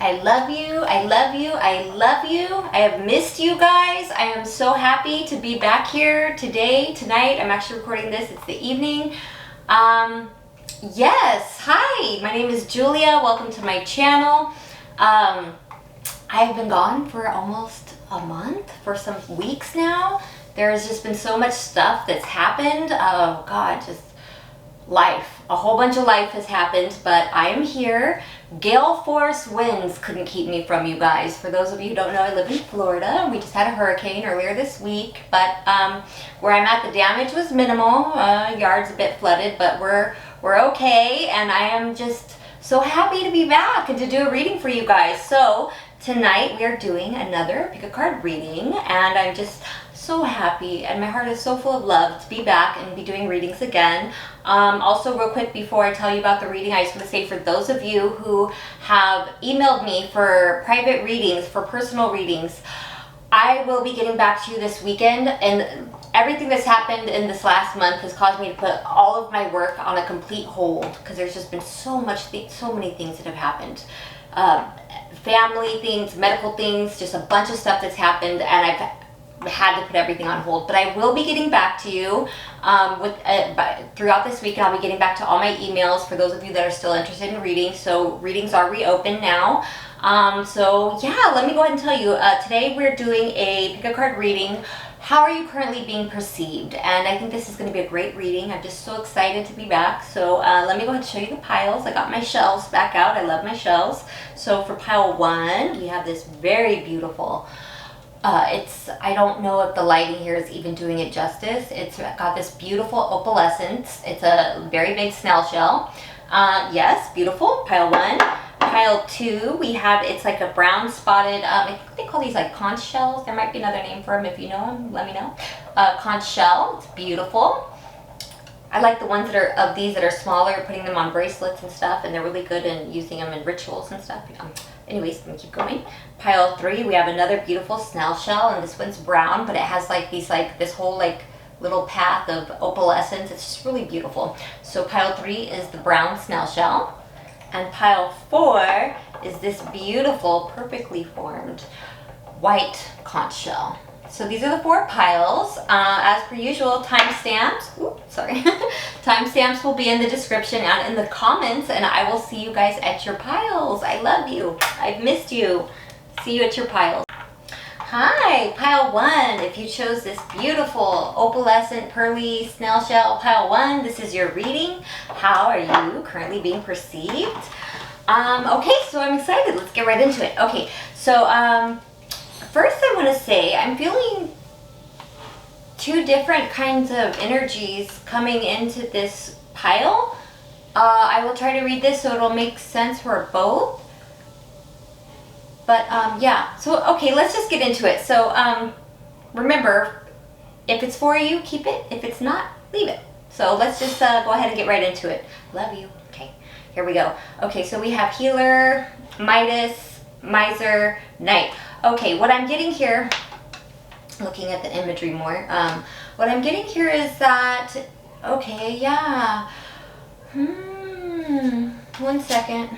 I love you, I love you, I love you. I have missed you guys. I am so happy to be back here tonight. I'm actually recording this, it's the evening. Yes, hi, my name is Julia. Welcome to my channel. I've been gone for almost a month, for some weeks now. There has just been so much stuff that's happened. Oh God, just life. A whole bunch of life has happened, but I am here. Gale force winds couldn't keep me from you guys. For those of you who don't know, I live in Florida. We just had a hurricane earlier this week, but where I'm at, the damage was minimal. Yard's a bit flooded, but we're okay, and I am just so happy to be back and to do a reading for you guys. So tonight we are doing another pick a card reading, and I'm just so happy and my heart is so full of love to be back and be doing readings again. Also, real quick before I tell you about the reading, I just want to say for those of you who have emailed me for private readings, for personal readings, I will be getting back to you this weekend, and everything that's happened in this last month has caused me to put all of my work on a complete hold because there's just been so many things that have happened. Family things, medical things, just a bunch of stuff that's happened, and I've had to put everything on hold. But I will be getting back to you throughout this week, and I'll be getting back to all my emails for those of you that are still interested in reading. So readings are reopened now. So yeah, let me go ahead and tell you, today we're doing a pick a card reading. How are you currently being perceived? And I think this is going to be a great reading. I'm just so excited to be back. So let me go ahead and show you the piles. I got my shells back out. I love my shells. So for pile 1, we have this very beautiful, I don't know if the lighting here is even doing it justice. It's got this beautiful opalescence. It's a very big snail shell. Yes, beautiful. Pile 1. Pile 2, we have, it's like a brown spotted, I think they call these like conch shells. There might be another name for them. If you know them, let me know. Conch shell, it's beautiful. I like the ones that are of these that are smaller, putting them on bracelets and stuff, and they're really good in using them in rituals and stuff. Anyways, let me keep going. Pile 3, we have another beautiful snail shell, and this one's brown, but it has like these, like this whole like little path of opalescence. It's just really beautiful. So pile 3 is the brown snail shell, and pile 4 is this beautiful, perfectly formed white conch shell. So these are the 4 piles. As per usual, timestamps. Timestamps will be in the description and in the comments, and I will see you guys at your piles. I love you. I've missed you. See you at your piles. Hi, pile 1. If you chose this beautiful opalescent pearly snail shell, pile 1, this is your reading. How are you currently being perceived? Okay, so I'm excited. Let's get right into it. Okay, so first I want to say I'm feeling 2 different kinds of energies coming into this pile. I will try to read this so it'll make sense for both. But yeah, so okay, let's just get into it. So remember, if it's for you, keep it. If it's not, leave it. So let's just go ahead and get right into it. Love you. Okay, here we go. Okay, so we have Healer, Midas, Miser, Knight. Okay, what I'm getting here, looking at the imagery more, what I'm getting here is that, okay, yeah, 1 second,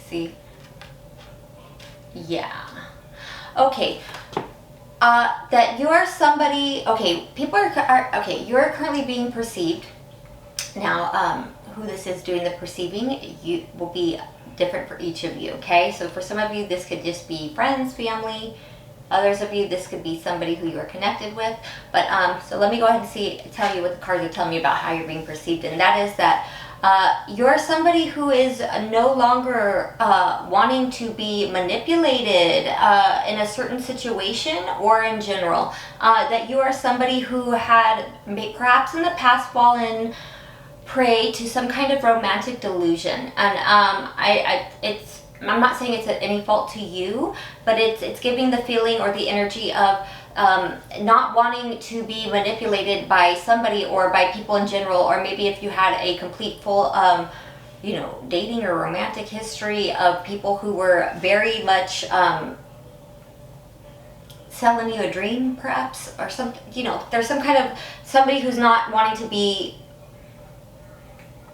see, yeah, okay, that you are somebody, okay, people are, okay, you're currently being perceived. Now, who this is doing the perceiving, you will be different for each of you, okay? So for some of you, this could just be friends, family. Others of you, this could be somebody who you are connected with. But so let me go ahead and tell you what the cards are telling me about how you're being perceived, and that is that you're somebody who is no longer wanting to be manipulated in a certain situation or in general. That you are somebody who had perhaps in the past fallen prey to some kind of romantic delusion, and I'm not saying it's at any fault to you, but it's giving the feeling or the energy of not wanting to be manipulated by somebody or by people in general, or maybe if you had a complete full you know, dating or romantic history of people who were very much selling you a dream, perhaps, or something, you know, there's some kind of somebody who's not wanting to be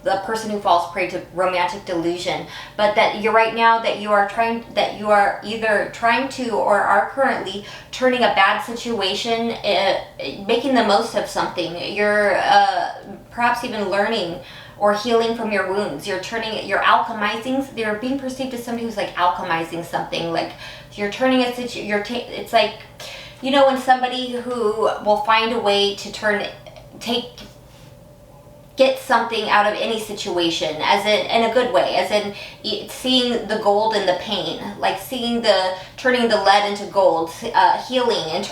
the person who falls prey to romantic delusion, but that you're right now that you are either trying to or are currently turning a bad situation, making the most of something. You're perhaps even learning or healing from your wounds. You're alchemizing. You're being perceived as somebody who's like alchemizing something. Like you're turning it's like, you know, when somebody who will find a way to get something out of any situation, as in a good way, as in seeing the gold in the pain, like turning the lead into gold, healing and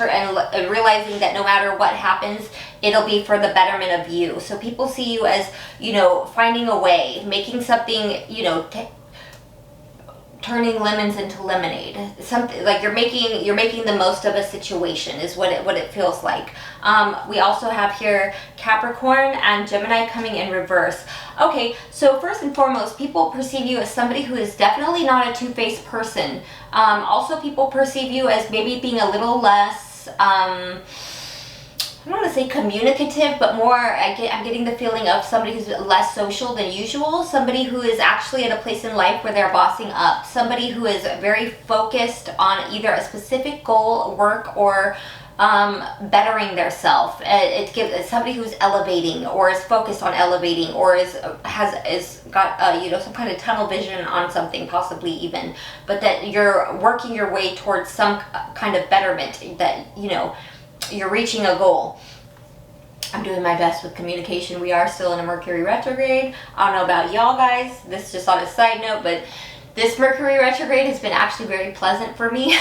realizing that no matter what happens, it'll be for the betterment of you. So people see you as, you know, finding a way, making something, you know, turning lemons into lemonade. Something like you're making the most of a situation is what it feels like. We also have here Capricorn and Gemini coming in reverse. Okay, so first and foremost, people perceive you as somebody who is definitely not a two-faced person. Also, people perceive you as maybe being a little less, I don't want to say communicative, but more, I'm getting the feeling of somebody who's less social than usual, somebody who is actually at a place in life where they're bossing up, somebody who is very focused on either a specific goal, work, or bettering their self. It's somebody who's elevating, or is focused on elevating, or has got you know, some kind of tunnel vision on something, possibly even, but that you're working your way towards some kind of betterment, that, you know, you're reaching a goal. I'm doing my best with communication. We are still in a Mercury retrograde. I don't know about y'all guys. This is just on a side note, but this Mercury retrograde has been actually very pleasant for me.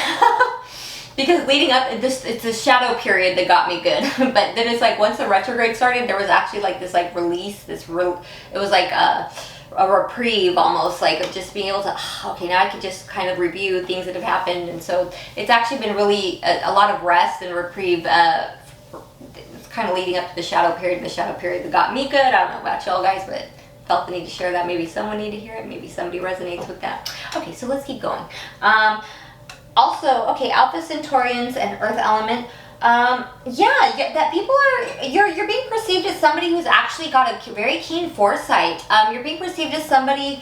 Because leading up, it's a shadow period that got me good. But then it's like once the retrograde started, there was actually like this like release, it was like a reprieve almost, like of just being able to, okay, now I can just kind of review things that have happened. And so it's actually been really a lot of rest and reprieve, kind of leading up to the shadow period that got me good. I don't know about y'all guys, but felt the need to share that. Maybe someone need to hear it. Maybe somebody resonates with that. Okay, so let's keep going. Also, okay, Alpha Centaurians and Earth Element. That people are, you're being perceived as somebody who's actually got a very keen foresight. You're being perceived as somebody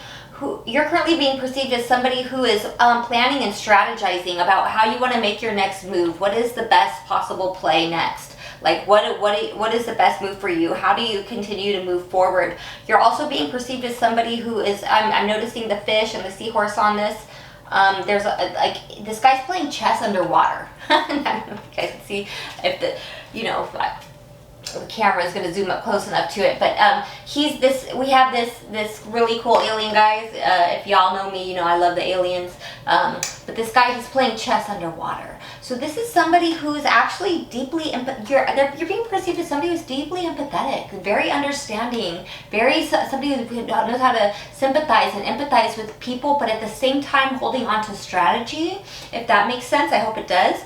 you're currently being perceived as somebody who is planning and strategizing about how you want to make your next move. What is the best possible play next? Like what is the best move for you? How do you continue to move forward? You're also being perceived as somebody who is, I'm noticing the fish and the seahorse on this. There's like this guy's playing chess underwater. I don't know if you guys can see if the camera is going to zoom up close enough to it, but we have this really cool alien guys. If y'all know me, you know I love the aliens. But this guy, he's playing chess underwater. So this is somebody who's actually deeply you're being perceived as somebody who's deeply empathetic, very understanding, somebody who knows how to sympathize and empathize with people, but at the same time holding on to strategy. If that makes sense, I hope it does.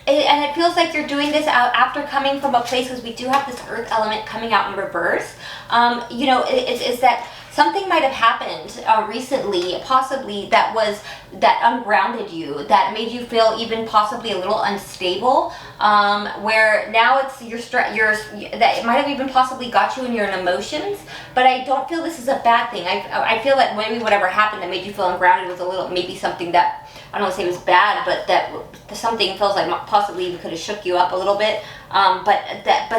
And it feels like you're doing this out after coming from a place, because we do have this Earth element coming out in reverse. It's that something might have happened recently, possibly that ungrounded you, that made you feel even possibly a little unstable. Where now it's that it might have even possibly got you in your emotions. But I don't feel this is a bad thing. I feel that maybe whatever happened that made you feel ungrounded was maybe something that, I don't want to say it was bad, but that something feels like possibly even could have shook you up a little bit. But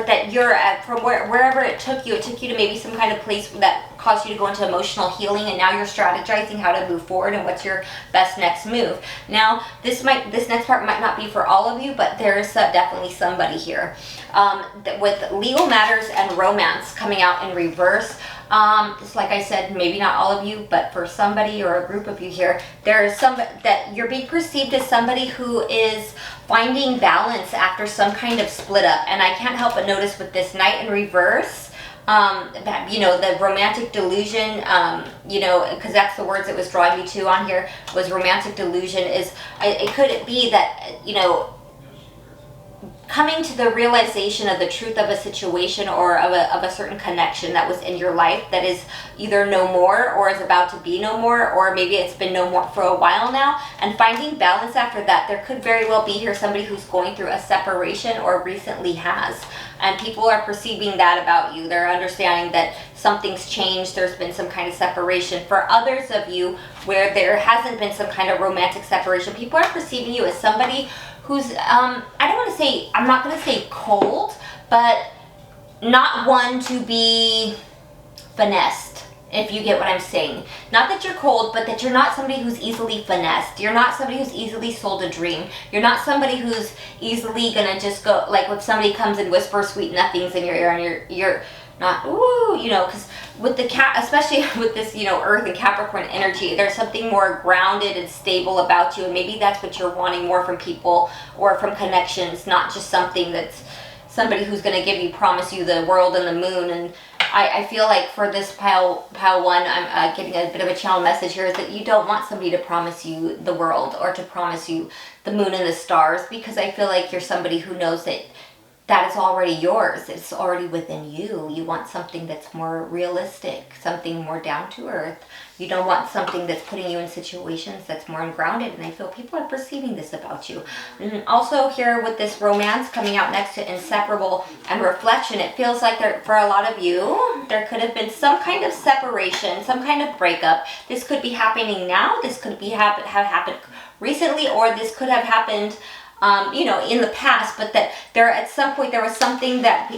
that you're from wherever it took you to maybe some kind of place that caused you to go into emotional healing, and now you're strategizing how to move forward and what's your best next move. Now this next part might not be for all of you, but there's definitely somebody here with legal matters and romance coming out in reverse. Just like I said, maybe not all of you, but for somebody or a group of you here, there's that you're being perceived as somebody who is finding balance after some kind of split up. And I can't help but notice with this Knight in reverse, that, the romantic delusion, because that's the words it was drawing me to on here, was romantic delusion. It could be that, coming to the realization of the truth of a situation or of a certain connection that was in your life that is either no more or is about to be no more, or maybe it's been no more for a while now, and finding balance after that. There could very well be here somebody who's going through a separation or recently has, and people are perceiving that about you. They're understanding that something's changed, there's been some kind of separation. For others of you where there hasn't been some kind of romantic separation, people are perceiving you as somebody who's, I'm not going to say cold, but not one to be finessed, if you get what I'm saying. Not that you're cold, but that you're not somebody who's easily finessed. You're not somebody who's easily sold a dream. You're not somebody who's easily going to just go, like if somebody comes and whispers sweet nothings in your ear and you're not, ooh, you know, because with the cat, especially with this, you know, Earth and Capricorn energy, there's something more grounded and stable about you, and maybe that's what you're wanting more from people or from connections, not just something that's somebody who's going to give you, promise you the world and the moon. And I feel like for this pile one, I'm getting a bit of a channel message here, is that you don't want somebody to promise you the world or to promise you the moon and the stars, because I feel like you're somebody who knows that that is already yours. It's already within you. You want something that's more realistic, something more down to earth. You don't want something that's putting you in situations that's more ungrounded. And I feel people are perceiving this about you. And also here with this romance coming out next to inseparable and reflection, it feels like there, for a lot of you, there could have been some kind of separation, some kind of breakup. This could be happening now. This could be have happened recently, or this could have happened you know, in the past, but that there at some point there was something that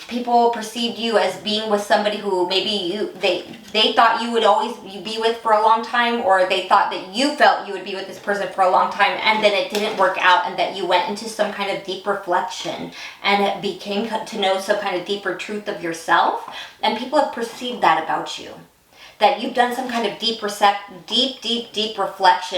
people perceived you as being with somebody who maybe they thought you would always be with for a long time, or they thought that you felt you would be with this person for a long time, and then it didn't work out, and that you went into some kind of deep reflection and it became to know some kind of deeper truth of yourself, and people have perceived that about you. That you've done some kind of deep reflection,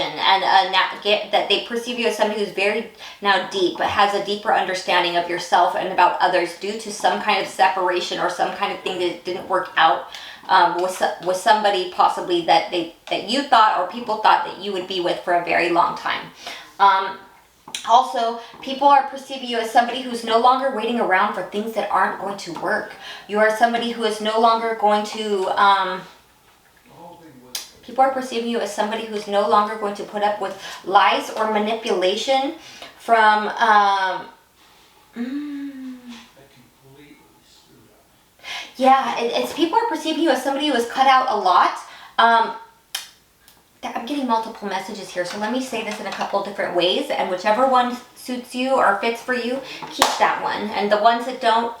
and that they perceive you as somebody who's very now deep, but has a deeper understanding of yourself and about others due to some kind of separation or some kind of thing that didn't work out with somebody possibly that you thought or people thought that you would be with for a very long time. Also, people are perceiving you as somebody who's no longer waiting around for things that aren't going to work. You are somebody who is no longer going to people are perceiving you as somebody who's no longer going to put up with lies or manipulation from it's people are perceiving you as somebody who has cut out a lot. I'm getting multiple messages here, so let me say this in a couple different ways, and whichever one suits you or fits for you, keep that one. And the ones that don't,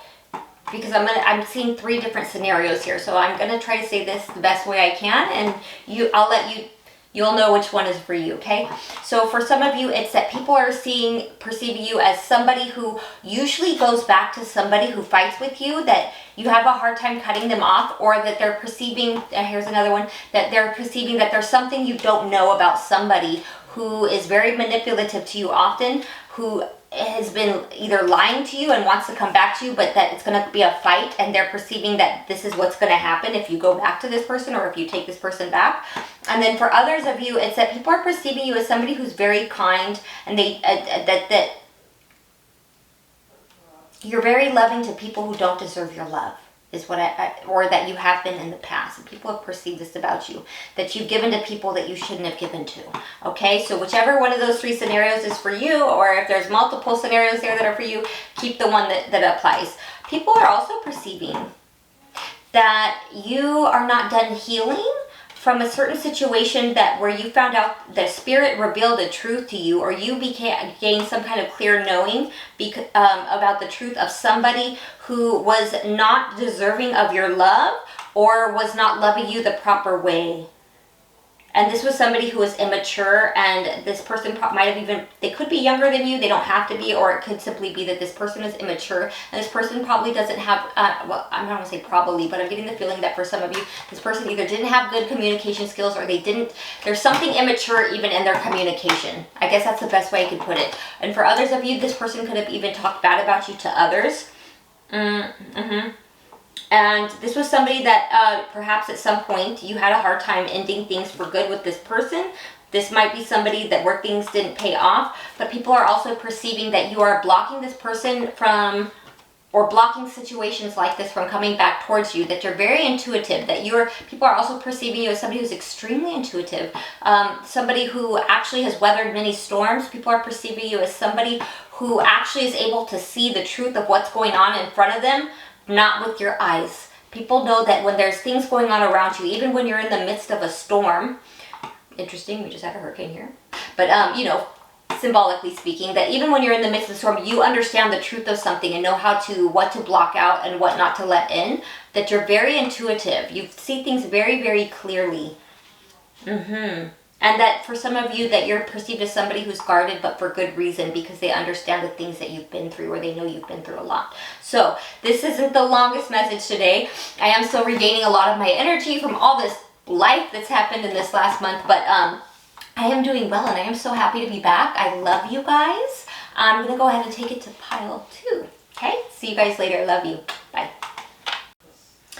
because I'm seeing 3 different scenarios here, so I'm gonna try to say this the best way I can, and you'll know which one is for you, okay? So for some of you, it's that people are perceiving you as somebody who usually goes back to somebody who fights with you, that you have a hard time cutting them off, or that they're perceiving, here's another one, that they're perceiving that there's something you don't know about somebody who is very manipulative to you often, who has been either lying to you and wants to come back to you, but that it's going to be a fight, and they're perceiving that this is what's going to happen if you go back to this person or if you take this person back. And then for others of you, it's that people are perceiving you as somebody who's very kind, and they that you're very loving to people who don't deserve your love, is what or that you have been in the past. And people have perceived this about you, that you've given to people that you shouldn't have given to. Okay, so whichever one of those 3 scenarios is for you, or if there's multiple scenarios there that are for you, keep the one that applies. People are also perceiving that you are not done healing from a certain situation that where you found out the spirit revealed a truth to you, or you gained some kind of clear knowing about the truth of somebody who was not deserving of your love or was not loving you the proper way. And this was somebody who was immature, and this person might have even, they could be younger than you, they don't have to be, or it could simply be that this person is immature, and this person probably doesn't have, well, I'm not going to say probably, but I'm getting the feeling that for some of you, this person either didn't have good communication skills, or there's something immature even in their communication. I guess that's the best way I could put it. And for others of you, this person could have even talked bad about you to others. And this was somebody that perhaps at some point you had a hard time ending things for good with this person, This might be somebody that where things didn't pay off, but people are also perceiving that you are blocking this person from, or blocking situations like this from coming back towards you, that you're very intuitive, that people are also perceiving you as somebody who's extremely intuitive, somebody who actually has weathered many storms. People are perceiving you as somebody who actually is able to see the truth of what's going on in front of them, not with your eyes. People know that when there's things going on around you, even when you're in the midst of a storm, interesting, we just had a hurricane here, but symbolically speaking, that even when you're in the midst of the storm, you understand the truth of something and know what to block out and what not to let in, that you're very intuitive. You see things very, very clearly. And that for some of you, that you're perceived as somebody who's guarded, but for good reason, because they understand the things that you've been through, or they know you've been through a lot. So this isn't the longest message today. I am still regaining a lot of my energy from all this life that's happened in this last month, but I am doing well, and I am so happy to be back. I love you guys. I'm going to go ahead and take it to pile 2. Okay? See you guys later. I love you. Bye.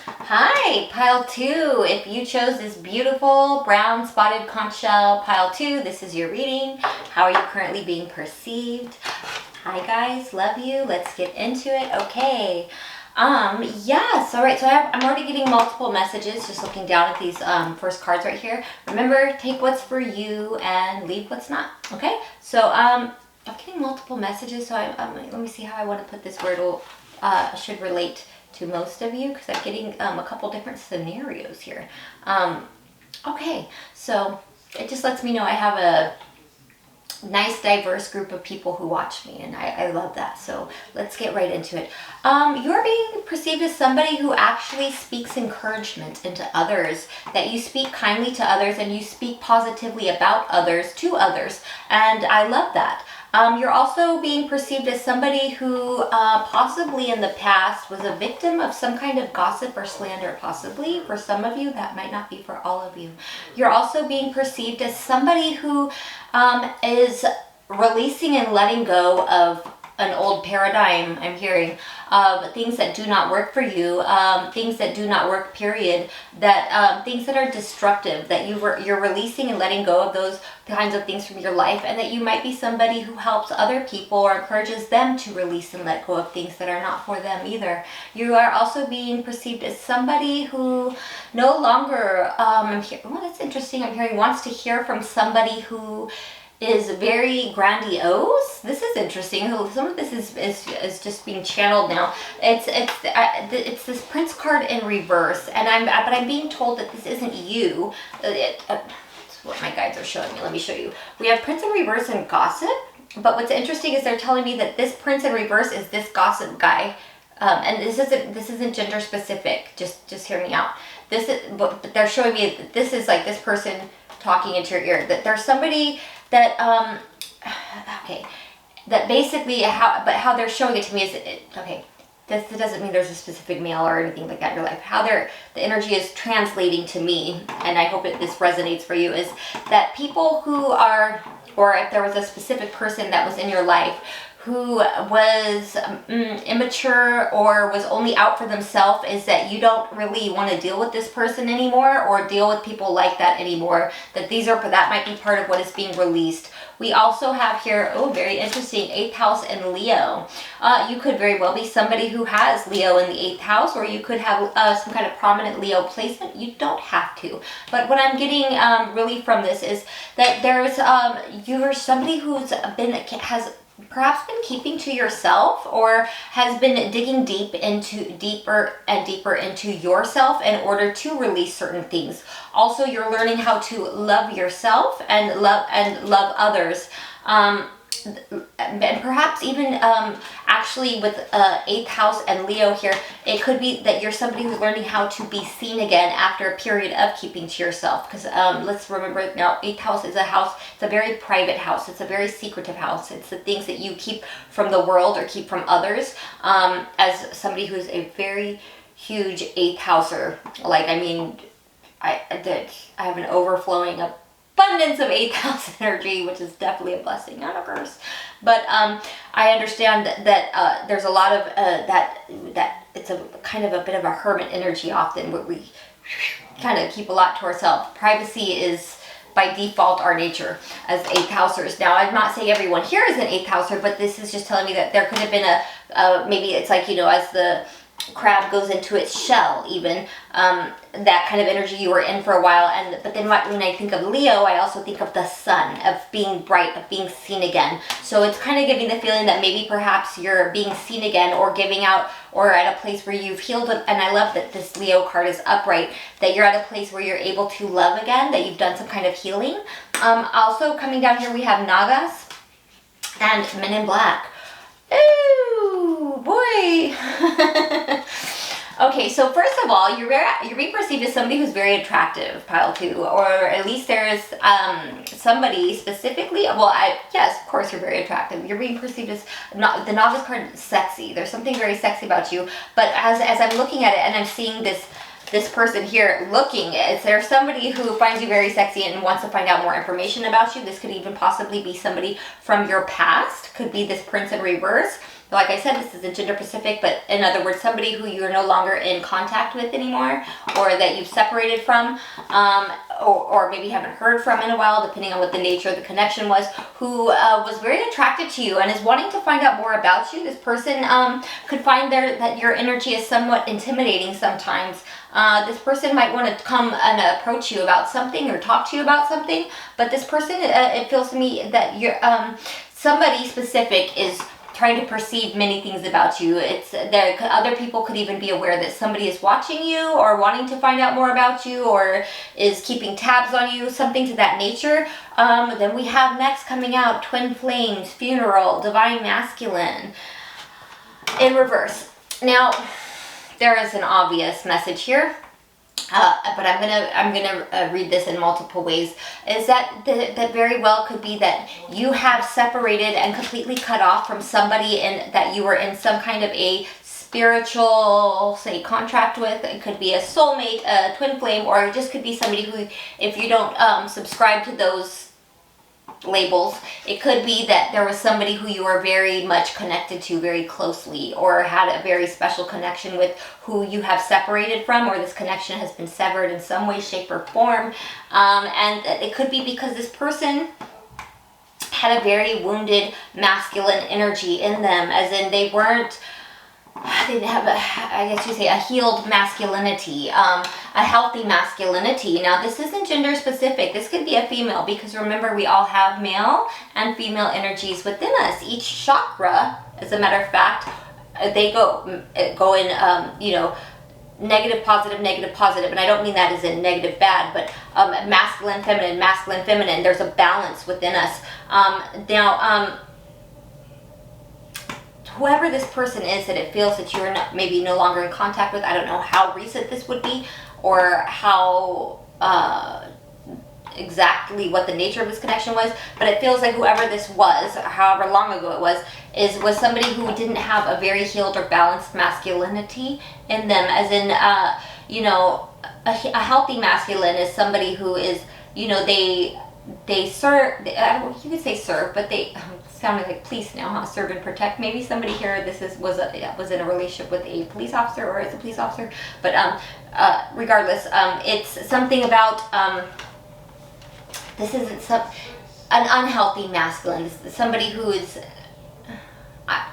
Hi, pile 2. If you chose this beautiful brown spotted conch shell, pile 2, this is your reading. How are you currently being perceived? Hi guys, love you. Let's get into it. Okay. Yes, all right, so I'm already getting multiple messages, just looking down at these first cards right here. Remember, take what's for you and leave what's not, okay? So I'm getting multiple messages, so let me see how I want to put this word should relate to most of you, because I'm getting a couple different scenarios here. Okay, so it just lets me know I have a nice diverse group of people who watch me, and I love that. So let's get right into it. You're being perceived as somebody who actually speaks encouragement into others, that you speak kindly to others and you speak positively about others to others, and I love that. You're also being perceived as somebody who possibly in the past was a victim of some kind of gossip or slander, possibly. For some of you, that might not be for all of you. You're also being perceived as somebody who is releasing and letting go of an old paradigm, I'm hearing, of things that do not work for you, things that do not work, period, that things that are destructive, that you're releasing and letting go of those kinds of things from your life, and that you might be somebody who helps other people or encourages them to release and let go of things that are not for them either. You are also being perceived as somebody who no longer, that's interesting, I'm hearing wants to hear from somebody who is very grandiose. This is interesting. Some of this is just being channeled now. It's this Prince card in reverse, and I'm being told that this isn't you. It's what my guides are showing me. Let me show you. We have Prince in reverse and gossip, but what's interesting is they're telling me that this Prince in reverse is this gossip guy, and this isn't gender specific. Just hear me out. But they're showing me that this is like this person talking into your ear. That there's somebody that that basically how they're showing it to me is that doesn't mean there's a specific male or anything like that in your life. How the energy is translating to me, and I hope this resonates for you, is that people who are, or if there was a specific person that was in your life who was immature or was only out for themselves, is that you don't really want to deal with this person anymore or deal with people like that anymore. That that might be part of what is being released. We also have here, very interesting, 8th house and Leo. You could very well be somebody who has Leo in the 8th house, or you could have some kind of prominent Leo placement. You don't have to. But what I'm getting really from this is that you're somebody has perhaps been keeping to yourself, or has been digging deeper and deeper into yourself in order to release certain things. Also, you're learning how to love yourself and love others. And perhaps even actually with 8th house and Leo here, it could be that you're somebody who's learning how to be seen again after a period of keeping to yourself. Because let's remember now, 8th house is a house, it's a very private house, it's a very secretive house. It's the things that you keep from the world or keep from others. As somebody who's a very huge 8th houser, I have an overflowing of abundance of 8th house energy, which is definitely a blessing, not a curse. But I understand that there's a lot of that it's a kind of a bit of a hermit energy often, where we kind of keep a lot to ourselves. Privacy is by default our nature as 8th housers. Now, I'm not saying everyone here is an 8th houser, but this is just telling me that there could have been maybe it's like, as the crab goes into its shell, even that kind of energy you were in for a while. But then when I think of Leo, I also think of the sun, of being bright, of being seen again. So it's kind of giving the feeling that maybe perhaps you're being seen again, or giving out, or at a place where you've healed. And I love that this Leo card is upright, that you're at a place where you're able to love again, that you've done some kind of healing. Also coming down here, we have Nagas and Men in Black. Ooh, boy. Okay, so first of all, you're being perceived as somebody who's very attractive, pile 2, or at least there's somebody specifically. Well, yes, of course you're very attractive. You're being perceived as the Novice card, sexy. There's something very sexy about you. But as I'm looking at it and I'm seeing this person here looking, is there somebody who finds you very sexy and wants to find out more information about you? This could even possibly be somebody from your past. Could be this Prince in reverse. Like I said, this isn't gender specific, but in other words, somebody who you're no longer in contact with anymore, or that you've separated from, or maybe haven't heard from in a while, depending on what the nature of the connection was, who was very attracted to you and is wanting to find out more about you. This person could find that your energy is somewhat intimidating sometimes. This person might want to come and approach you about something or talk to you about something, but this person, it feels to me that you're somebody specific is trying to perceive many things about you. It's that other people could even be aware that somebody is watching you or wanting to find out more about you, or is keeping tabs on you, something to that nature. Then we have next coming out Twin Flames, Funeral, Divine Masculine in reverse. Now, there is an obvious message here. But I'm gonna read this in multiple ways. Is that very well could be that you have separated and completely cut off from somebody, and that you were in some kind of a spiritual, say, contract with. It could be a soulmate, a twin flame, or it just could be somebody who, if you don't subscribe to those labels, it could be that there was somebody who you were very much connected to very closely, or had a very special connection with, who you have separated from, or this connection has been severed in some way, shape, or form. And it could be because this person had a very wounded masculine energy in them, as in they didn't have I guess you say, a healed masculinity, a healthy masculinity. Now, this isn't gender specific. This could be a female, because remember, we all have male and female energies within us. Each chakra, as a matter of fact, they go in, negative, positive, negative, positive. And I don't mean that as in negative, bad, but masculine, feminine. There's a balance within us. Whoever this person is that it feels that you're maybe no longer in contact with, I don't know how recent this would be, or how exactly what the nature of this connection was, but it feels like whoever this was, however long ago it was somebody who didn't have a very healed or balanced masculinity in them, as in, a healthy masculine is somebody who is, they serve, I don't know, you could say serve, but they sounded like police now, huh? Serve and protect. Maybe somebody here, was in a relationship with a police officer, or is a police officer, but regardless, it's something about, this isn't an unhealthy masculine. This is somebody who is,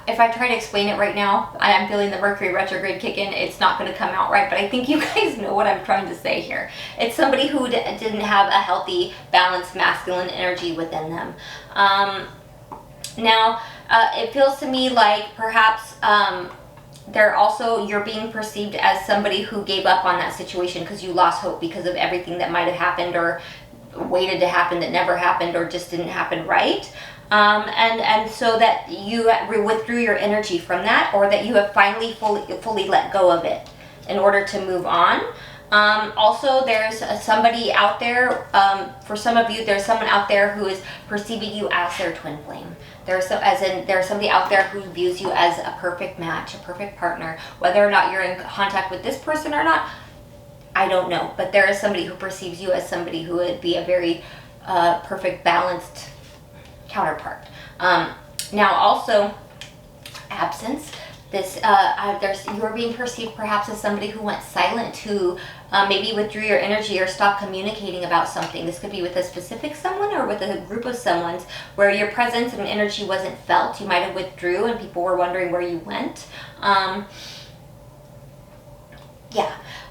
if I try to explain it right now, I'm feeling the Mercury retrograde kick in, it's not going to come out right, but I think you guys know what I'm trying to say here. It's somebody who didn't have a healthy, balanced masculine energy within them. Now, it feels to me like perhaps you're being perceived as somebody who gave up on that situation because you lost hope because of everything that might have happened, or waited to happen that never happened, or just didn't happen right. And so that you withdrew your energy from that, or that you have finally fully let go of it in order to move on. Also, there's somebody out there, for some of you, there's someone out there who is perceiving you as their twin flame. There's somebody out there who views you as a perfect match, a perfect partner. Whether or not you're in contact with this person or not, I don't know. But there is somebody who perceives you as somebody who would be a very perfect, balanced counterpart. Now, also, absence. This you're being perceived perhaps as somebody who went silent, who maybe withdrew your energy or stopped communicating about something. This could be with a specific someone or with a group of someone's where your presence and energy wasn't felt. You might have withdrew and people were wondering where you went.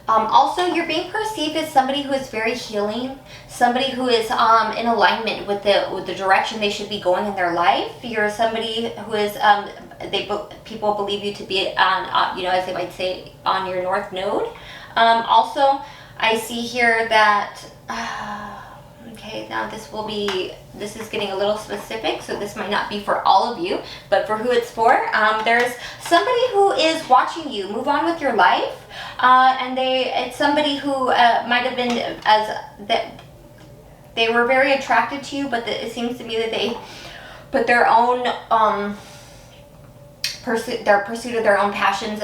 Also, you're being perceived as somebody who is very healing, somebody who is in alignment with the direction they should be going in their life. You're somebody who is people believe you to be on as they might say, on your north node. Also, I see here that okay, now this is getting a little specific, so this might not be for all of you, but for who it's for, there's somebody who is watching you move on with your life, and it's somebody who might have been that they were very attracted to you, but it seems to me that they put their own pursuit of their own passions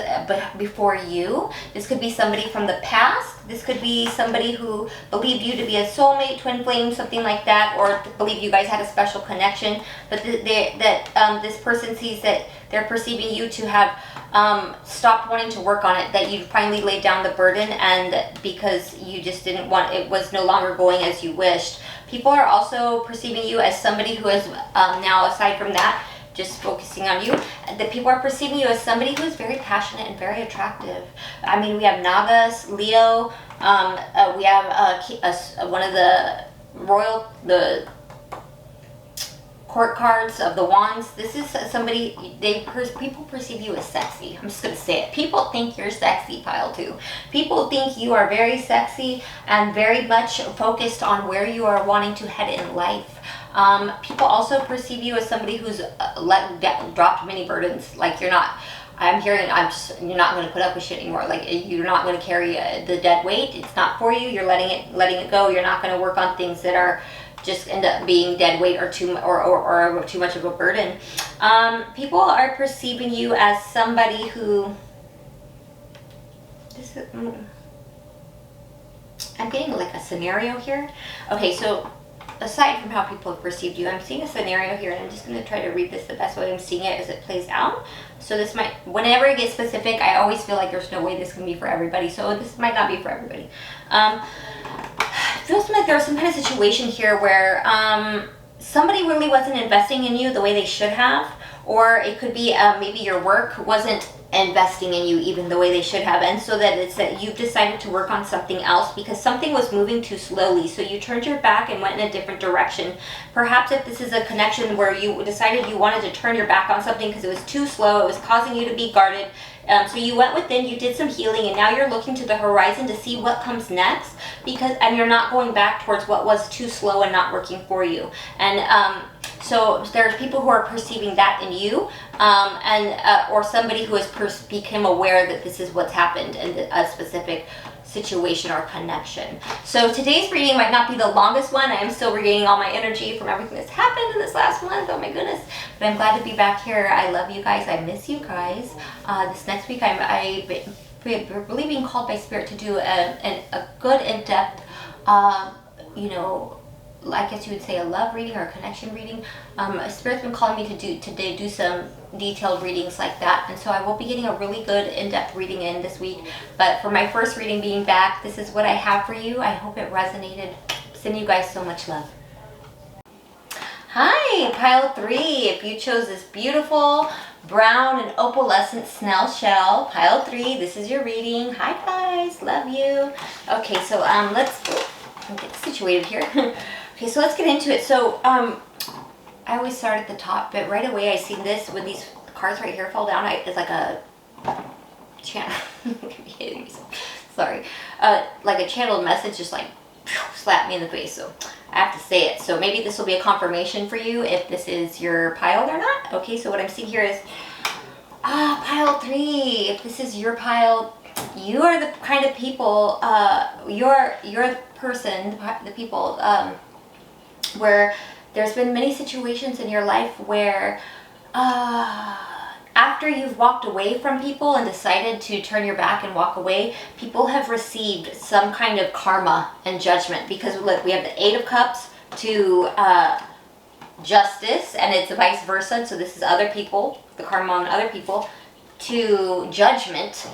before you. This could be somebody from the past. This could be somebody who believed you to be a soulmate, twin flame, something like that, or believed you guys had a special connection. But this person sees that they're perceiving you to have stopped wanting to work on it, that you finally laid down the burden, and because you just didn't want, it was no longer going as you wished. People are also perceiving you as somebody who is now, aside from that, just focusing on you, that people are perceiving you as somebody who is very passionate and very attractive. I mean, we have Nagas, Leo, we have one of the court cards of the wands. This is somebody, people perceive you as sexy. I'm just going to say it. People think you're sexy, pile 2. People think you are very sexy and very much focused on where you are wanting to head in life. People also perceive you as somebody who's dropped many burdens. Like you're not, you're not going to put up with shit anymore. Like you're not going to carry the dead weight. It's not for you. You're letting it go. You're not going to work on things that are just end up being dead weight or too much of a burden. People are perceiving you as somebody who, I'm getting like a scenario here. Okay, so aside from how people have perceived you, I'm seeing a scenario here, and I'm just going to try to read this the best way I'm seeing it as it plays out. So this might, whenever it gets specific, I always feel like there's no way this can be for everybody. So this might not be for everybody. It feels like there's some kind of situation here where somebody really wasn't investing in you the way they should have, or it could be maybe your work wasn't investing in you even the way they should have, and so that it's that you've decided to work on something else because something was moving too slowly, so you turned your back and went in a different direction. Perhaps if this is a connection where you decided you wanted to turn your back on something because it was too slow, it was causing you to be guarded, so you went within, you did some healing, and now you're looking to the horizon to see what comes next, and you're not going back towards what was too slow and not working for you. And so there's people who are perceiving that in you, or somebody who has become aware that this is what's happened in a specific situation or connection. So today's reading might not be the longest one. I am still regaining all my energy from everything that's happened in this last month. Oh my goodness. But I'm glad to be back here. I love you guys. I miss you guys. This next week I believe being called by Spirit to do a good in-depth, I guess you would say a love reading or a connection reading. Spirit's been calling me to do some detailed readings like that, and so I will be getting a really good in-depth reading in this week. But for my first reading being back, this is what I have for you. I hope it resonated. Send you guys so much love. Hi, pile 3. If you chose this beautiful brown and opalescent snail shell, pile 3, this is your reading. Hi guys, love you. Okay, so let's get situated here. Okay, so let's get into it. So I always start at the top, but right away I see this when these cards right here fall down. It's like a channel. Sorry, like a channeled message, just like slap me in the face. So I have to say it. So maybe this will be a confirmation for you if this is your pile or not. Okay, so what I'm seeing here is pile 3. If this is your pile, you are the kind of people. You're the person, the people. Where there's been many situations in your life where after you've walked away from people and decided to turn your back and walk away, people have received some kind of karma and judgment. Because look, we have the 8 of Cups to justice, and it's vice versa. So this is other people, the karma on other people. to Judgment,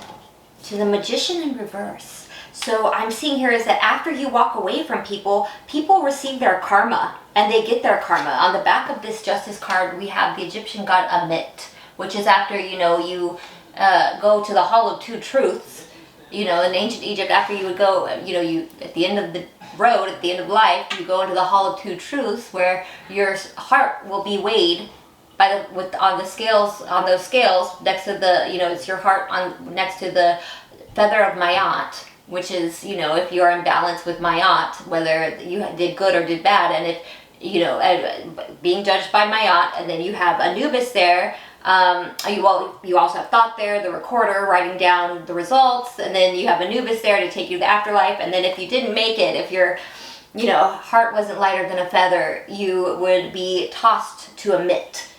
to the Magician in reverse. So I'm seeing here is that after you walk away from people, people receive their karma, and they get their karma. On the back of this Justice card, we have the Egyptian god Amit, which is after, you know, you go to the Hall of Two Truths. You know, in ancient Egypt, after you would go, you know, you at the end of the road, at the end of life, you go into the Hall of Two Truths, where your heart will be weighed by on those scales next to the, you know, it's your heart on next to the feather of Mayat, which is, you know, if you're in balance with Mayat, whether you did good or did bad, and if, you know, being judged by Mayat, and then you have Anubis there. You also have Thought there, the recorder, writing down the results, and then you have Anubis there to take you to the afterlife. And then if you didn't make it, if your, you know, heart wasn't lighter than a feather, you would be tossed to Amit,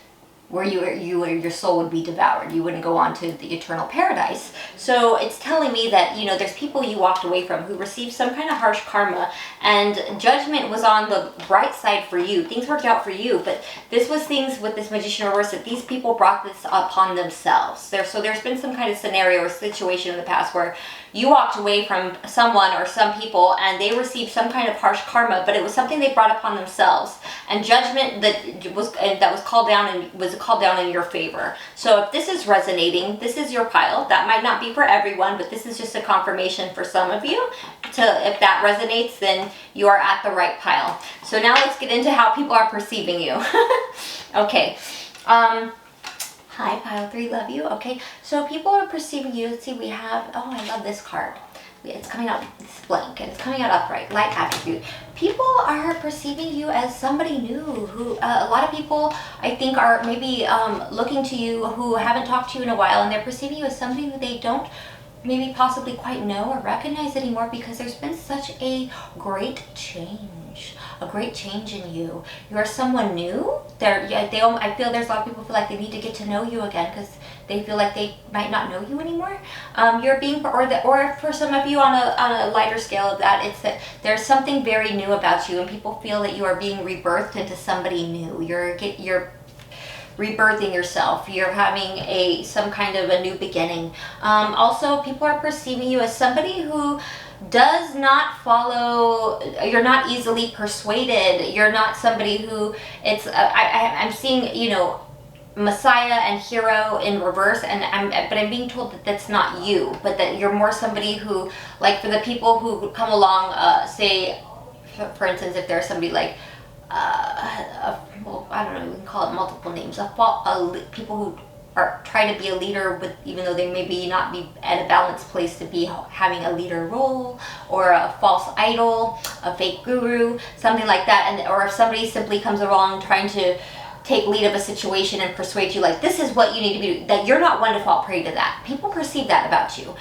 where your soul would be devoured. You wouldn't go on to the eternal paradise. So it's telling me that, you know, there's people you walked away from who received some kind of harsh karma, and Judgment was on the bright side for you. Things worked out for you, but this was things with this Magician reverse that these people brought this upon themselves. So there's been some kind of scenario or situation in the past where you walked away from someone or some people and they received some kind of harsh karma, but it was something they brought upon themselves. And Judgment that was called down and was called down in your favor. So if this is resonating, this is your pile. That might not be for everyone, but this is just a confirmation for some of you. If that resonates, then you are at the right pile. So now let's get into how people are perceiving you. Okay. Hi, pile 3, love you. Okay, so people are perceiving you. Let's see, we have, oh, I love this card. It's coming out, it's blank, and it's coming out upright, light attribute. People are perceiving you as somebody new, who, a lot of people, I think, are maybe looking to you who haven't talked to you in a while, and they're perceiving you as somebody who they don't maybe possibly quite know or recognize anymore, because there's been such a great change. A great change in you. You are someone new. I feel there's a lot of people feel like they need to get to know you again because they feel like they might not know you anymore. You're being, or for some of you on a lighter scale of that, it's that there's something very new about you, and people feel that you are being rebirthed into somebody new. You're rebirthing yourself. You're having some kind of a new beginning. Also, people are perceiving you as somebody who does not follow, you're not easily persuaded. You're not somebody who, I'm seeing, you know, Messiah and Hero in reverse, but I'm being told that that's not you, but that you're more somebody who, like, for the people who come along, say, for instance, if there's somebody like, well, I don't know, we can call it multiple names, people who try to be a leader, but even though they maybe not be at a balanced place to be having a leader role, or a false idol, a fake guru, something like that, or if somebody simply comes along trying to take lead of a situation and persuade you, like, this is what you need to be doing, that you're not one to fall prey to that. People perceive that about you.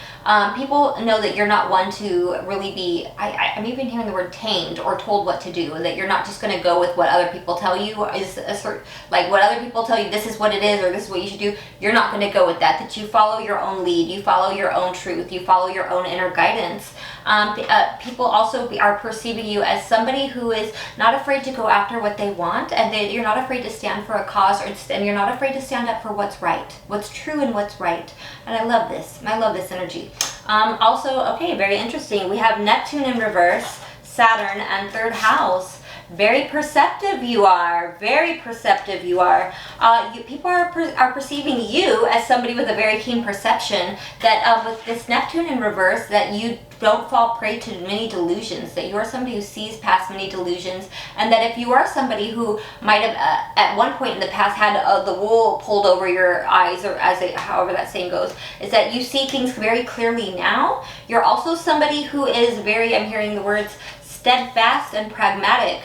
People know that you're not one to really be, I'm even hearing the word tamed or told what to do, that you're not just going to go with what other people tell you, is a sort, like what other people tell you, this is what it is, or this is what you should do. You're not going to go with that you follow your own lead, you follow your own truth, you follow your own inner guidance. People also are perceiving you as somebody who is not afraid to go after what they want, and you're not afraid to stand for a cause, and you're not afraid to stand up for what's right, what's true and what's right. And I love this. I love this energy. Also, okay, very interesting. We have Neptune in reverse, Saturn, and third house. Very perceptive you are. Very perceptive you are. People are perceiving you as somebody with a very keen perception, that with this Neptune in reverse, that you don't fall prey to many delusions, that you are somebody who sees past many delusions, and that if you are somebody who might have at one point in the past had the wool pulled over your eyes, or however that saying goes, is that you see things very clearly now. You're also somebody who is very, I'm hearing the words, steadfast and pragmatic.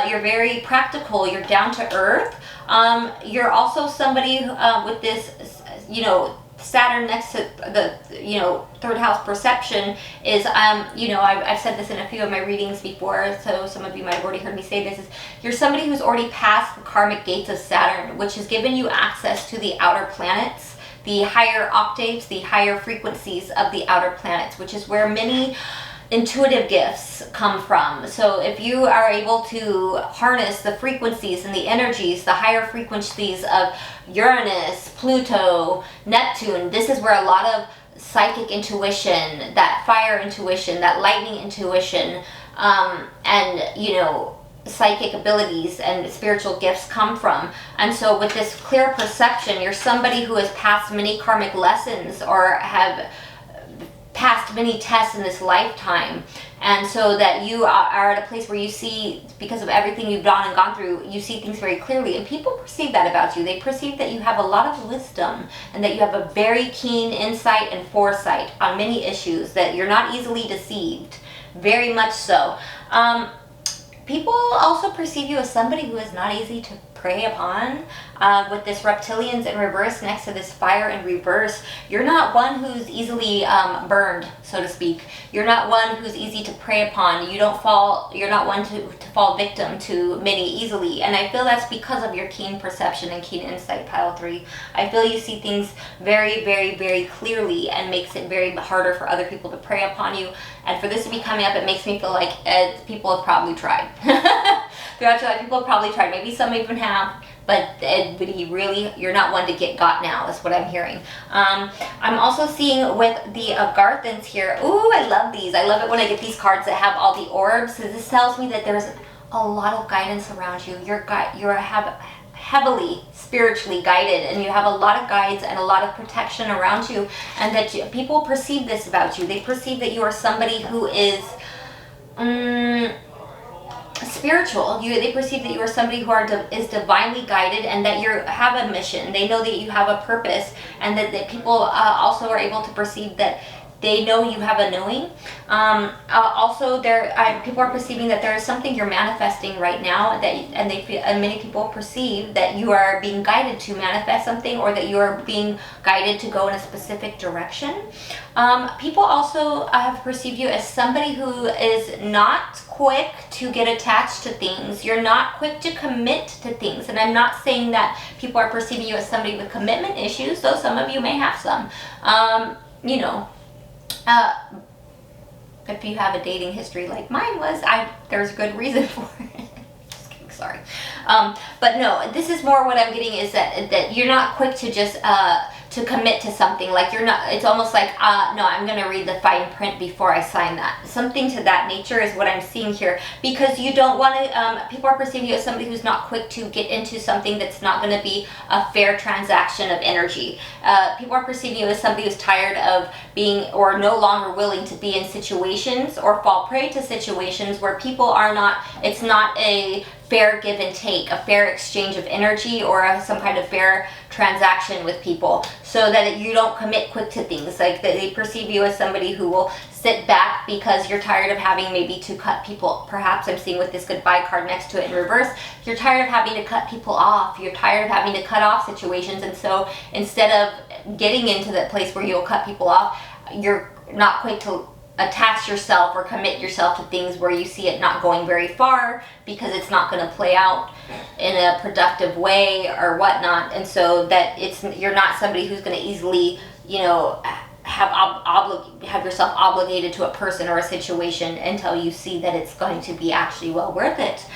You're very practical. You're down to earth. You're also somebody with this, you know, Saturn next to the, you know, third house perception is, you know, I've said this in a few of my readings before, so some of you might have already heard me say this, is you're somebody who's already passed the karmic gates of Saturn, which has given you access to the outer planets, the higher octaves, the higher frequencies of the outer planets, which is where many intuitive gifts come from. So if you are able to harness the frequencies and the energies, the higher frequencies of Uranus, Pluto, Neptune, this is where a lot of psychic intuition, that fire intuition, that lightning intuition, and psychic abilities and spiritual gifts come from. And so with this clear perception, you're somebody who has passed many karmic lessons or have passed many tests in this lifetime, and so that you are at a place where you see, because of everything you've done and gone through, you see things very clearly, and people perceive that about you. They perceive that you have a lot of wisdom and that you have a very keen insight and foresight on many issues, that you're not easily deceived, very much so. People also perceive you as somebody who is not easy to prey upon. With this reptilians in reverse next to this fire in reverse, you're not one who's easily burned, so to speak. You're not one who's easy to prey upon. You're not one to fall victim to many easily. And I feel that's because of your keen perception and keen insight, pile 3. I feel you see things very, very, very clearly, and makes it very harder for other people to prey upon you. And for this to be coming up, it makes me feel like people have probably tried. Throughout your life, people have probably tried. Maybe some even have, but you're not one to get got now, is what I'm hearing. I'm also seeing with the Garthans here. Ooh, I love these. I love it when I get these cards that have all the orbs. So this tells me that there's a lot of guidance around you. You're heavily spiritually guided, and you have a lot of guides and a lot of protection around you, and that people perceive this about you. They perceive that you are somebody who is spiritual. They perceive that you are somebody who is divinely guided, and that you have a mission. They know that you have a purpose, and that people also are able to perceive that they know you have a knowing. Also, people are perceiving that there is something you're manifesting right now, and many people perceive that you are being guided to manifest something, or that you are being guided to go in a specific direction. People also have perceived you as somebody who is not quick to get attached to things. You're not quick to commit to things. And I'm not saying that people are perceiving you as somebody with commitment issues, though some of you may have some. If you have a dating history like mine was, there's a good reason for it. Just kidding, sorry. But no, this is more what I'm getting is that you're not quick to just to commit to something. Like you're not, it's almost like, no, I'm going to read the fine print before I sign that. Something to that nature is what I'm seeing here, because you don't want to, people are perceiving you as somebody who's not quick to get into something that's not going to be a fair transaction of energy. People are perceiving you as somebody who's tired of being, or no longer willing to be in situations or fall prey to situations where people are not, it's not a fair give and take, a fair exchange of energy, or some kind of fair transaction with people, so that you don't commit quick to things. Like they perceive you as somebody who will sit back because you're tired of having maybe to cut people. Perhaps I'm seeing with this goodbye card next to it in reverse, you're tired of having to cut people off. You're tired of having to cut off situations, and so instead of getting into that place where you'll cut people off, you're not quick to attach yourself or commit yourself to things where you see it not going very far, because it's not going to play out in a productive way or whatnot. And so that you're not somebody who's going to easily, have yourself obligated to a person or a situation until you see that it's going to be actually well worth it.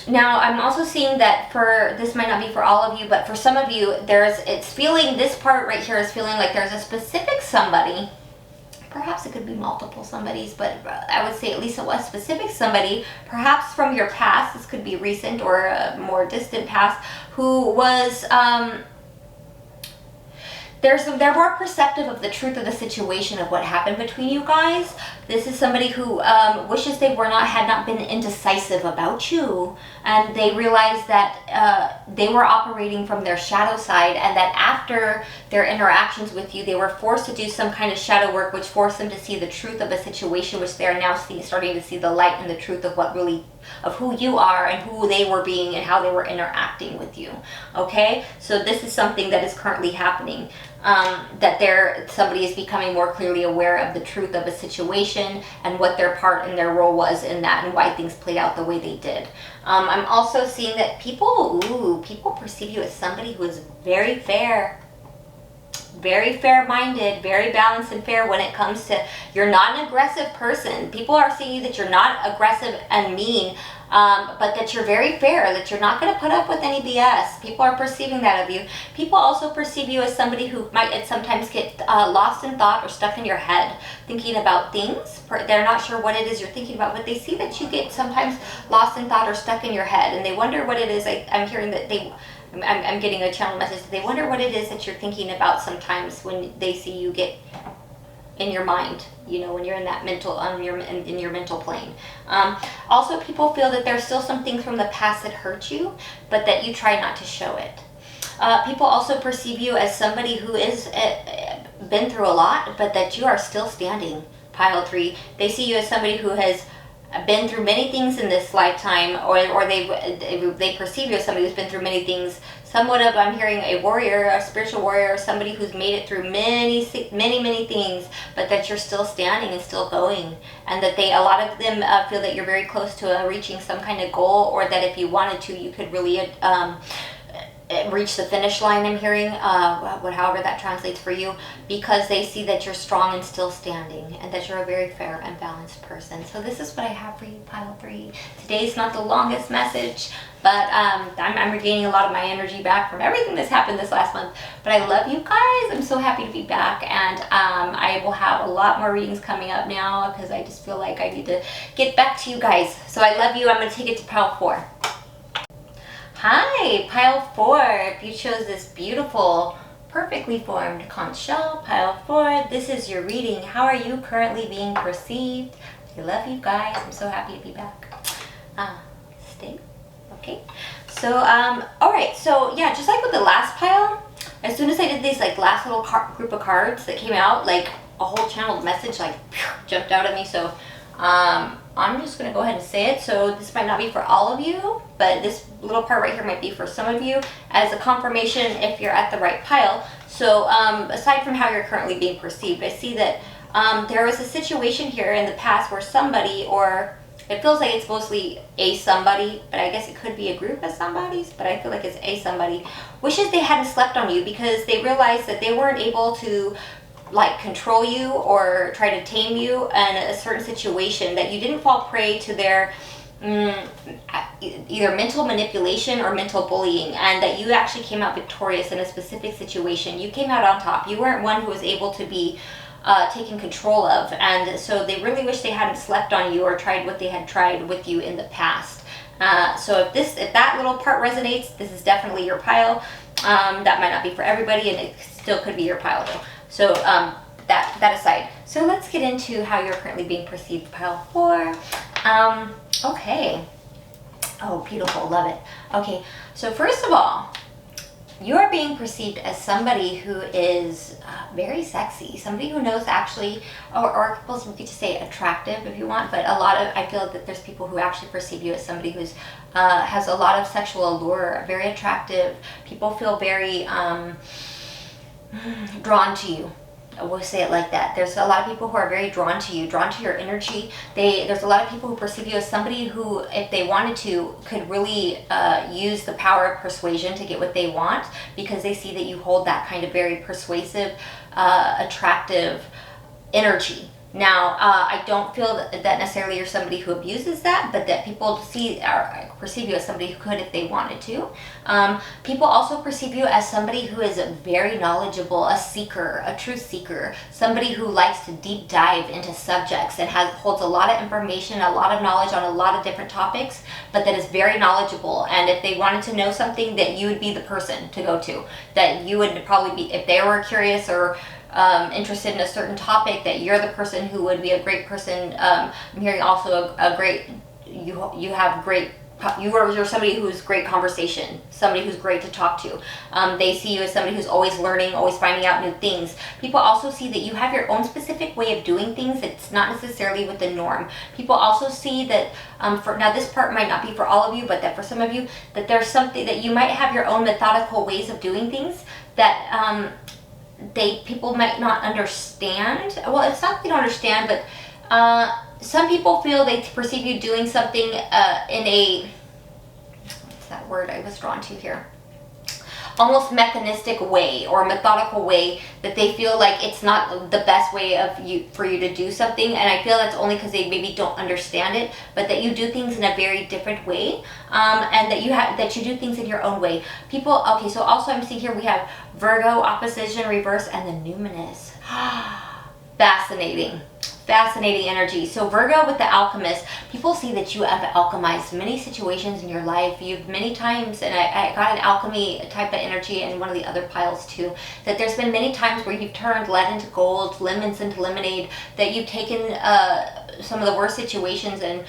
Now, I'm also seeing that this might not be for all of you, but for some of you, this part right here is feeling like there's a specific somebody. Perhaps it could be multiple somebodies, but I would say at least a specific somebody, perhaps from your past, this could be recent or a more distant past, who was, they're more perceptive of the truth of the situation of what happened between you guys. This is somebody who wishes they had not been indecisive about you, and they realized that they were operating from their shadow side, and that after their interactions with you, they were forced to do some kind of shadow work, which forced them to see the truth of a situation, which they are now starting to see the light and the truth of who you are and who they were being and how they were interacting with you. Okay, so this is something that is currently happening. That somebody is becoming more clearly aware of the truth of a situation and what their part and their role was in that, and why things played out the way they did. I'm also seeing that people perceive you as somebody who is very fair. very fair-minded, very balanced and fair when it comes to, you're not an aggressive person. People are seeing that you're not aggressive and mean, but that you're very fair, that you're not going to put up with any BS. People are perceiving that of you. People also perceive you as somebody who might sometimes get lost in thought or stuck in your head, thinking about things. They're not sure what it is you're thinking about, but they see that you get sometimes lost in thought or stuck in your head, and they wonder what it is. I'm hearing that I'm getting a channel message. They wonder what it is that you're thinking about sometimes when they see you get in your mind, you know, when you're in that mental, in your mental plane. Also, people feel that there's still some things from the past that hurt you, but that you try not to show it. People also perceive you as somebody who is been through a lot, but that you are still standing. Pile 3. They see you as somebody who has been through many things in this lifetime, or they perceive you as somebody who's been through many things. Somewhat of, I'm hearing a warrior, a spiritual warrior, somebody who's made it through many things, but that you're still standing and still going, and that a lot of them feel that you're very close to reaching some kind of goal, or that if you wanted to, you could really reach the finish line. I'm hearing, however that translates for you, because they see that you're strong and still standing, and that you're a very fair and balanced person. So this is what I have for you, Pile 3. Today's not the longest message, but I'm regaining a lot of my energy back from everything that's happened this last month. But I love you guys. I'm so happy to be back, and I will have a lot more readings coming up now, because I just feel like I need to get back to you guys. So I love you. I'm going to take it to Pile 4. Hi, Pile 4. If you chose this beautiful, perfectly formed conch shell, Pile 4, this is your reading. How are you currently being perceived? I love you guys. I'm so happy to be back. Stay. Okay. So, all right. So, yeah, just like with the last pile, as soon as I did these, like, last little group of cards that came out, like, a whole channeled message, like, jumped out at me. So, I'm just going to go ahead and say it. So this might not be for all of you, but this little part right here might be for some of you as a confirmation if you're at the right pile. So aside from how you're currently being perceived, I see that there was a situation here in the past where somebody, or it feels like it's mostly a somebody, but I guess it could be a group of somebodies, but I feel like it's a somebody, wishes they hadn't slept on you because they realized that they weren't able to like control you or try to tame you in a certain situation, that you didn't fall prey to their either mental manipulation or mental bullying, and that you actually came out victorious in a specific situation. You came out on top. You weren't one who was able to be taken control of, and so they really wish they hadn't slept on you or tried what they had tried with you in the past. So if that little part resonates, this is definitely your pile. That might not be for everybody, and it still could be your pile though. So that aside, so let's get into how you're currently being perceived, Pile 4. Okay. Oh, beautiful. Love it. Okay. So first of all, you are being perceived as somebody who is very sexy, somebody who knows actually, or we could just say attractive if you want, but I feel that there's people who actually perceive you as somebody who's has a lot of sexual allure, very attractive. People feel very drawn to you. We'll say it like that. There's a lot of people who are very drawn to you, drawn to your energy. There's a lot of people who perceive you as somebody who, if they wanted to, could really use the power of persuasion to get what they want, because they see that you hold that kind of very persuasive, attractive energy. Now, I don't feel that necessarily you're somebody who abuses that, but that people see or perceive you as somebody who could if they wanted to. People also perceive you as somebody who is very knowledgeable, a seeker, a truth seeker, somebody who likes to deep dive into subjects and holds a lot of information, a lot of knowledge on a lot of different topics, but that is very knowledgeable. And if they wanted to know something, that you would be the person to go to, that you would probably be, if they were curious or interested in a certain topic, that you're the person who would be a great person. I'm hearing also you're somebody who's great conversation, somebody who's great to talk to. They see you as somebody who's always learning, always finding out new things. People also see that you have your own specific way of doing things that's not necessarily with the norm. People also see that, now this part might not be for all of you, but that for some of you, that there's something that you might have your own methodical ways of doing things that people might not understand. Well, it's not that they don't understand, but some people feel they perceive you doing something in a, what's that word I was drawn to here? almost mechanistic way or methodical way that they feel like it's not the best way for you to do something. And I feel that's only because they maybe don't understand it, but that you do things in a very different way, and that you do things in your own way. People, okay, so also I'm seeing here we have Virgo opposition reverse and the numinous. Fascinating. Fascinating energy. So Virgo with the alchemist, people see that you have alchemized many situations in your life. You've many times, and I got an alchemy type of energy in one of the other piles too, that there's been many times where you've turned lead into gold, lemons into lemonade, that you've taken some of the worst situations and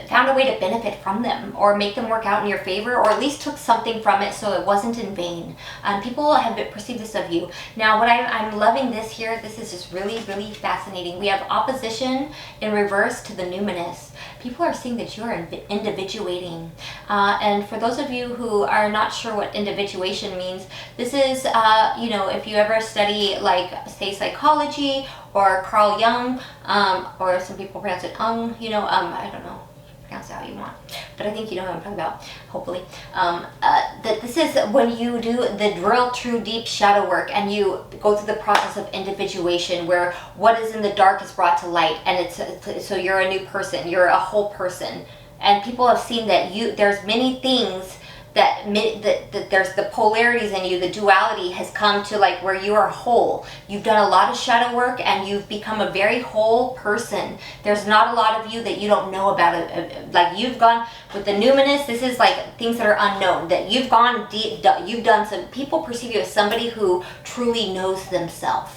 found a way to benefit from them or make them work out in your favor, or at least took something from it so it wasn't in vain. People have perceived this of you. Now what I'm loving this here, this is just really, really fascinating. We have opposition in reverse to the numinous. People are seeing that you're individuating. And for those of you who are not sure what individuation means, this is, if you ever study like, say, psychology or Carl Jung, or some people pronounce it Ung, I don't know, pronounce it how you want, but I think you know what I'm talking about, hopefully. That this is when you do the real, true, deep shadow work, and you go through the process of individuation, where what is in the dark is brought to light, and so you're a new person, you're a whole person. And people have seen that there's many things that there's the polarities in you, the duality has come to like where you are whole. You've done a lot of shadow work and you've become a very whole person. There's not a lot of you that you don't know about it. Like you've gone with the numinous, this is like things that are unknown, that you've gone deep, you've done some, people perceive you as somebody who truly knows themselves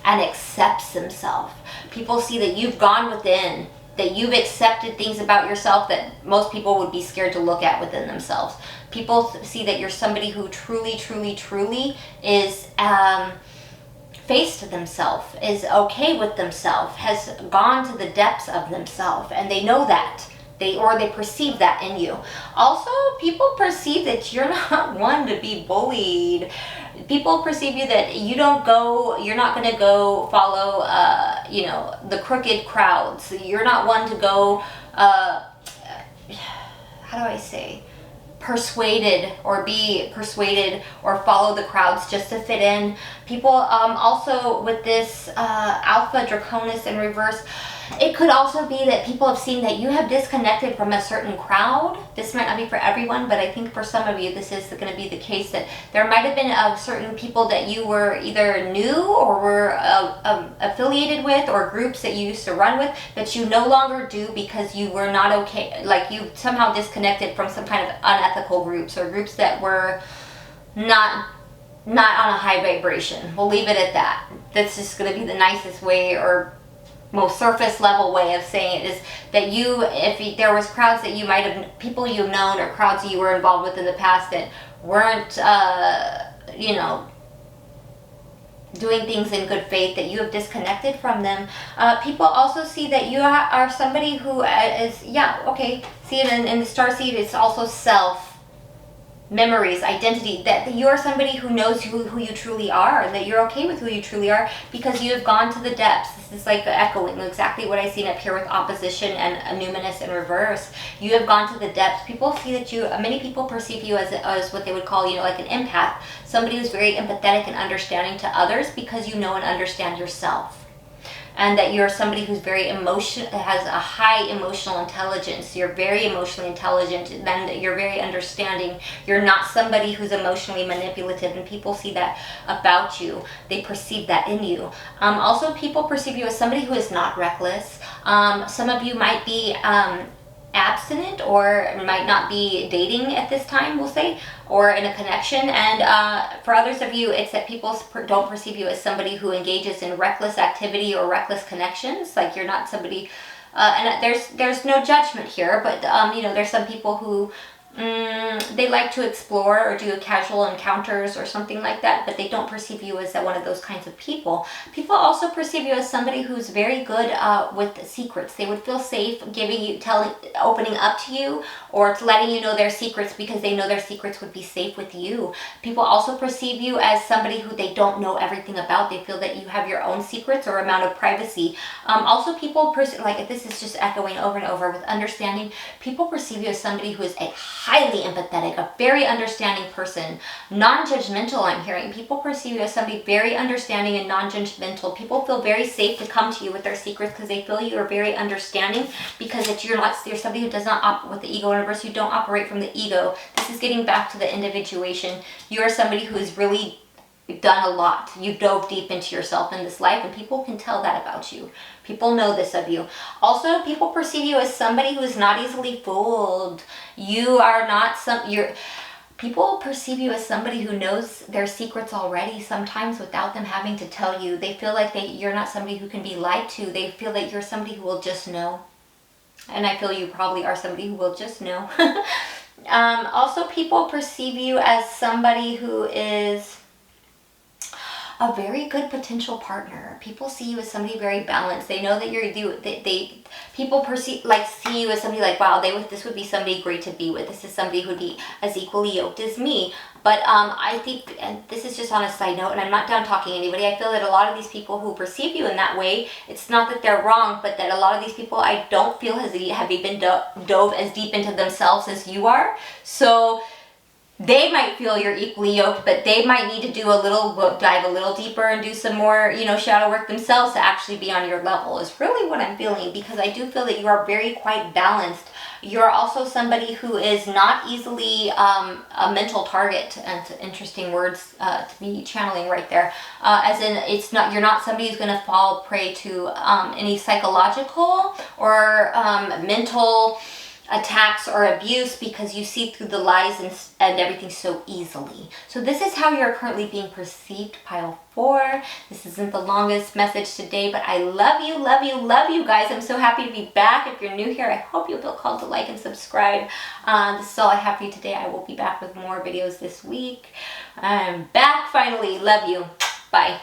and accepts themselves. People see that you've gone within, that you've accepted things about yourself that most people would be scared to look at within themselves. People see that you're somebody who truly, truly, truly is faced themselves, is okay with themselves, has gone to the depths of themselves, and they know that. They perceive that in you. Also, people perceive that you're not one to be bullied. People perceive you that you're not going to go follow, the crooked crowds. You're not one to go, how do I say, persuaded or be persuaded or follow the crowds just to fit in. People also with this Alpha Draconis in reverse, it could also be that people have seen that you have disconnected from a certain crowd. This might not be for everyone, but I think for some of you this is going to be the case, that there might have been certain people that you were either knew or were affiliated with, or groups that you used to run with, that you no longer do because you were not okay, like you somehow disconnected from some kind of unethical groups or groups that were not on a high vibration. We'll leave it at that. That's just going to be the nicest way or most surface level way of saying it, is that if there was crowds that you might have, people you've known or crowds that you were involved with in the past that weren't, doing things in good faith, that you have disconnected from them. People also see that you are somebody who is, see it in the starseed, it's also self, memories, identity, that you are somebody who knows who you truly are, and that you're okay with who you truly are because you have gone to the depths. This is like echoing exactly what I've seen up here with opposition and a numinous in reverse. You have gone to the depths. People see that many people perceive you as what they would call, like an empath, somebody who's very empathetic and understanding to others because you know and understand yourself. And that you're somebody who's very has a high emotional intelligence. You're very emotionally intelligent, and you're very understanding. You're not somebody who's emotionally manipulative, and people see that about you. They perceive that in you. Also, people perceive you as somebody who is not reckless. Some of you might be abstinent or might not be dating at this time, we'll say, or in a connection. And for others of you, it's that people don't perceive you as somebody who engages in reckless activity or reckless connections. Like you're not somebody, and there's no judgment here, but there's some people who they like to explore or do casual encounters or something like that, but they don't perceive you as one of those kinds of people. People also perceive you as somebody who's very good with secrets. They would feel safe opening up to you or to letting you know their secrets because they know their secrets would be safe with you. People also perceive you as somebody who they don't know everything about. They feel that you have your own secrets or amount of privacy. Also, people like this is just echoing over and over with understanding. People perceive you as somebody who is a highly empathetic, a very understanding person, non-judgmental. I'm hearing people perceive you as somebody very understanding and non-judgmental. People feel very safe to come to you with their secrets because they feel you are very understanding, because you're somebody who does not operate with the ego universe. You don't operate from the ego. This is getting back to the individuation. You are somebody who is really done a lot. You've dove deep into yourself in this life, and people can tell that about you. People know this of you. Also, people perceive you as somebody who is not easily fooled. You are not people perceive you as somebody who knows their secrets already, sometimes without them having to tell you. They feel like you're not somebody who can be lied to. They feel that you're somebody who will just know. And I feel you probably are somebody who will just know. Also, people perceive you as somebody who is a very good potential partner. People see you as somebody very balanced. They know that people see you as somebody like, wow, this would be somebody great to be with. This is somebody who would be as equally yoked as me. But I think, and this is just on a side note, and I'm not done talking to anybody, I feel that a lot of these people who perceive you in that way, it's not that they're wrong, but that a lot of these people I don't feel have even dove as deep into themselves as you are. So they might feel you're equally yoked, but they might need to dive a little deeper and do some more, shadow work themselves to actually be on your level, is really what I'm feeling, because I do feel that you are very quite balanced. You're also somebody who is not easily a mental target, and interesting words to be channeling right there. As in, you're not somebody who's going to fall prey to any psychological or mental attacks or abuse, because you see through the lies and everything so easily. So this is how you're currently being perceived, pile 4. This isn't the longest message today, but I love you, love you, love you guys. I'm so happy to be back. If you're new here, I hope you feel called to like and subscribe. This is all I have for you today. I will be back with more videos this week. I'm back finally. Love you. Bye.